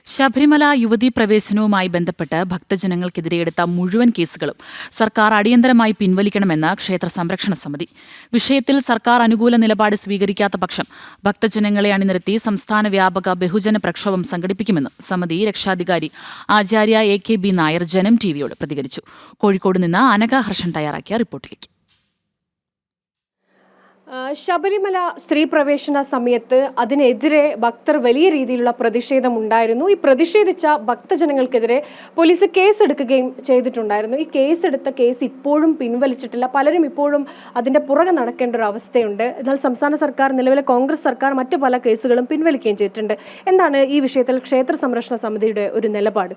ശബരിമല യുവതീ പ്രവേശനവുമായി ബന്ധപ്പെട്ട് ഭക്തജനങ്ങൾക്കെതിരെ എടുത്ത മുഴുവൻ കേസുകളും സർക്കാർ അടിയന്തരമായി പിൻവലിക്കണമെന്ന് ക്ഷേത്ര സംരക്ഷണ സമിതി. വിഷയത്തിൽ സർക്കാർ അനുകൂല നിലപാട് സ്വീകരിക്കാത്ത പക്ഷം ഭക്തജനങ്ങളെ അണിനിരത്തി സംസ്ഥാന വ്യാപക ബഹുജന പ്രക്ഷോഭം സംഘടിപ്പിക്കുമെന്ന് സമിതി രക്ഷാധികാരി ആചാര്യ AK.B. നായർ ജനം ടിവിയോട് പ്രതികരിച്ചു. കോഴിക്കോട് നിന്ന് അനഘ ഹർഷൻ തയ്യാറാക്കിയ റിപ്പോർട്ടിലേക്ക്. ശബരിമല സ്ത്രീ പ്രവേശന സമയത്ത് അതിനെതിരെ ഭക്തർ വലിയ രീതിയിലുള്ള പ്രതിഷേധം ഉണ്ടായിരുന്നു. ഈ പ്രതിഷേധിച്ച ഭക്തജനങ്ങൾക്കെതിരെ പോലീസ് കേസെടുക്കുകയും ചെയ്തിട്ടുണ്ടായിരുന്നു. ഈ കേസ് ഇപ്പോഴും പിൻവലിച്ചിട്ടില്ല. പലരും ഇപ്പോഴും അതിന്റെ പുറകെ നടക്കേണ്ട ഒരു അവസ്ഥയുണ്ട്. എന്നാൽ സംസ്ഥാന സർക്കാർ, നിലവിലെ കോൺഗ്രസ് സർക്കാർ മറ്റു പല കേസുകളും പിൻവലിക്കുകയും ചെയ്തിട്ടുണ്ട്. എന്താണ് ഈ വിഷയത്തിൽ ക്ഷേത്ര സംരക്ഷണ സമിതിയുടെ ഒരു നിലപാട്?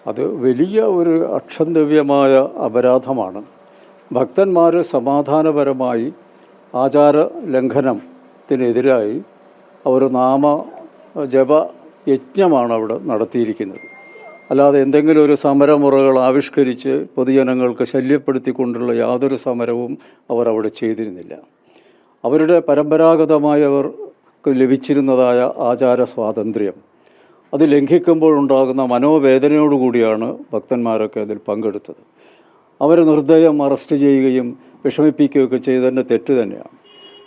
അത് വലിയ ഒരു അക്ഷന്തവ്യമായ അപരാധമാണ്. ഭക്തന്മാർ സമാധാനപരമായി ആചാര ലംഘനത്തിനെതിരായി ഒരു ജപ യജ്ഞമാണ് അവിടെ നടത്തിയിരിക്കുന്നത്. അല്ലാതെ എന്തെങ്കിലും ഒരു സമരമുറകൾ ആവിഷ്കരിച്ച് പൊതുജനങ്ങൾക്ക് ശല്യപ്പെടുത്തിക്കൊണ്ടുള്ള യാതൊരു സമരവും അവർ അവിടെ ചെയ്തിരുന്നില്ല. അവരുടെ പരമ്പരാഗതമായി അവർക്ക് ലഭിച്ചിരുന്നതായ ആചാര സ്വാതന്ത്ര്യം അത് ലംഘിക്കുമ്പോഴുണ്ടാകുന്ന മനോവേദനയോടുകൂടിയാണ് ഭക്തന്മാരൊക്കെ അതിൽ പങ്കെടുത്തത്. അവരെ നിർദ്ദയം അറസ്റ്റ് ചെയ്യുകയും വിഷമിപ്പിക്കുകയൊക്കെ ചെയ്തതിൻ്റെ തെറ്റ് തന്നെയാണ്.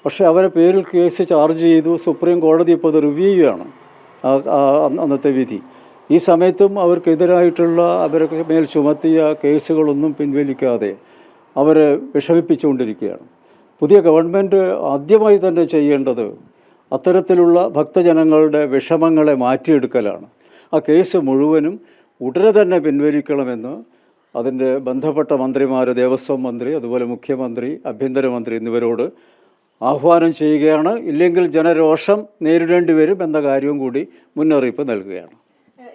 പക്ഷേ അവരെ പേരിൽ കേസ് ചാർജ് ചെയ്തു. സുപ്രീം കോടതി ഇപ്പോൾ അത് റിവ്യൂ ചെയ്യുകയാണ് അന്നത്തെ വിധി. ഈ സമയത്തും അവർക്കെതിരായിട്ടുള്ള അവർക്ക് മേൽ ചുമത്തിയ കേസുകളൊന്നും പിൻവലിക്കാതെ അവരെ വിഷമിപ്പിച്ചുകൊണ്ടിരിക്കുകയാണ്. പുതിയ ഗവൺമെൻറ് ആദ്യമായി തന്നെ ചെയ്യേണ്ടത് അത്തരത്തിലുള്ള ഭക്തജനങ്ങളുടെ വിഷമങ്ങളെ മാറ്റിയെടുക്കലാണ്. ആ കേസ് മുഴുവനും ഉടനെ തന്നെ പിൻവലിക്കണമെന്ന് അതിൻ്റെ ബന്ധപ്പെട്ട മന്ത്രിമാർ, ദേവസ്വം മന്ത്രി, അതുപോലെ മുഖ്യമന്ത്രി, ആഭ്യന്തരമന്ത്രി എന്നിവരോട് ആഹ്വാനം ചെയ്യുകയാണ്. ഇല്ലെങ്കിൽ ജനരോഷം നേരിടേണ്ടി വരും എന്ന കാര്യവും കൂടി മുന്നറിയിപ്പ് നൽകുകയാണ്.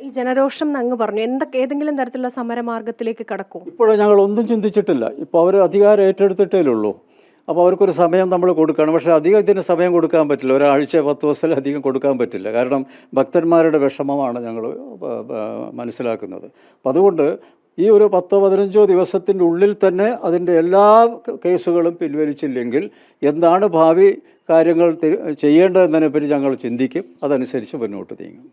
ഈ ജനരോഷം അങ്ങ് പറഞ്ഞു, ഏതെങ്കിലും തരത്തിലുള്ള സമരമാർഗത്തിലേക്ക് കടക്കും? ഇപ്പോഴും ഞങ്ങളൊന്നും ചിന്തിച്ചിട്ടില്ല. ഇപ്പോൾ അവർ അധികാരം ഏറ്റെടുത്തിട്ടേ ഉള്ളൂ. അപ്പോൾ അവർക്കൊരു സമയം നമ്മൾ കൊടുക്കണം. പക്ഷേ അധികം ഇതിന് സമയം കൊടുക്കാൻ പറ്റില്ല. ഒരാഴ്ച 10 ദിവസത്തിലധികം കൊടുക്കാൻ പറ്റില്ല. കാരണം ഭക്തന്മാരുടെ വിഷമമാണ് ഞങ്ങൾ മനസ്സിലാക്കുന്നത്. അപ്പം അതുകൊണ്ട് ഈ ഒരു 10-15 ദിവസത്തിൻ്റെ ഉള്ളിൽ തന്നെ അതിൻ്റെ എല്ലാ കേസുകളും പിൻവലിച്ചില്ലെങ്കിൽ എന്താണ് ഭാവി കാര്യങ്ങൾ ചെയ്യേണ്ടതെന്നതിനെപ്പറ്റി ഞങ്ങൾ ചിന്തിക്കും. അതനുസരിച്ച് മുന്നോട്ട് നീങ്ങും.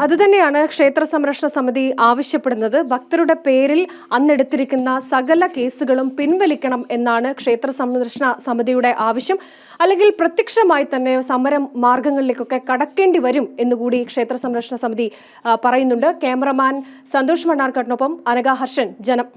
അതുതന്നെയാണ് ക്ഷേത്ര സംരക്ഷണ സമിതി ആവശ്യപ്പെടുന്നത്. ഭക്തരുടെ പേരിൽ അന്നെടുത്തിരിക്കുന്ന സകല കേസുകളും പിൻവലിക്കണം എന്നാണ് ക്ഷേത്ര സംരക്ഷണ സമിതിയുടെ ആവശ്യം. അല്ലെങ്കിൽ പ്രത്യക്ഷമായി തന്നെ സമര മാർഗങ്ങളിലേക്കൊക്കെ കടക്കേണ്ടി വരും എന്നുകൂടി ക്ഷേത്ര സംരക്ഷണ സമിതി പറയുന്നുണ്ട്. ക്യാമറമാൻ സന്തോഷ് മണ്ണാർക്കാട്ടിനൊപ്പം അനഘ ഹർഷൻ, ജനം.